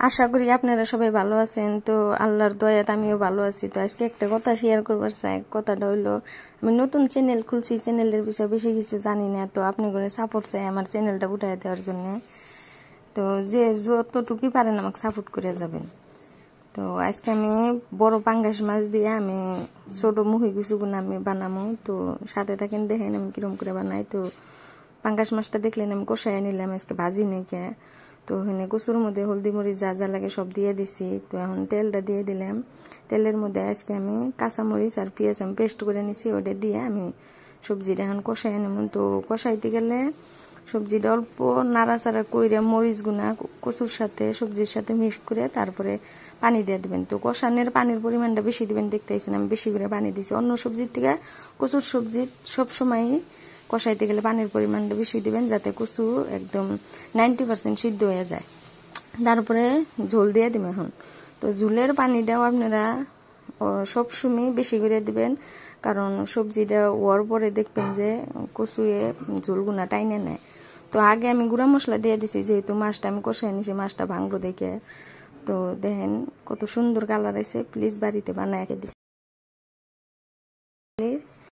আশা করি আপনারা সবাই ভালো আছেন। তো আল্লাহর দয়াতে আমিও ভালো আছি। তো আজকে একটা কথা শেয়ার করবার চাই। কথাটা হইলো, আমি নতুন চ্যানেল খুলছি, চ্যানেলের বিষয়ে বেশি কিছু জানি না। তো আপনি করে সাপোর্ট চাই আমার চ্যানেলটা উঠাই দেওয়ার জন্য। তো যে যতটুকুই পারেন আমাকে সাপোর্ট করে যাবেন। তো আজকে আমি বড় পাঙ্গাস মাছ দিয়ে আমি ছোট মুহি কিছুগুলো আমি বানাবো। তো সাথে থাকেন, দেখেন আমি কিরম করে বানাই। তো পাঙ্গাস মাছটা দেখলেন আমি কষাই নিলাম, আজকে ভাজি নেই কে। তো এখানে কচুর মধ্যে হলদি মরিচ যা যা লাগে সব দিয়ে দিছি। তো এখন তেলটা দিয়ে দিলাম। তেলের মধ্যে আজকে আমি কাঁচামরিচ আর পেঁয়াজ আমি পেস্ট করে নিছি, ওটা দিয়ে আমি সবজিটা এখন কষাই নেব। তো কষাইতে গেলে সবজিটা অল্প নাড়াচাড়া করে মরিচ গুনা কচুর সাথে সবজির সাথে মিক্স করে তারপরে পানি দিয়ে দিবেন। তো কষানোর পানির পরিমাণটা বেশি দিবেন, দেখতেছেন আমি বেশি করে পানি দিছি। অন্য সবজির থেকে কচুর সবজি সবসময় কষাইতে গেলে পানির পরিমাণটা বেশি দিবেন, যাতে কচু একদম 90% সিদ্ধ হয়ে যায়। তারপরে ঝোল দিয়ে দিবেন এখন। তো ঝোলের পানিটাও আপনারা সবসময় বেশি করে দিবেন, কারণ সবজিটা হওয়ার পরে দেখবেন যে কচুয়ে ঝোলগুনা টাইনে নেয়। তো আগে আমি গুঁড়া মশলা দিয়ে দিছি, যেহেতু মাছটা আমি কষাই নিছি, মাছটা ভাঙবো দেখে। তো দেখেন কত সুন্দর কালার আছে। প্লিজ বাড়িতে বানায় দিছি।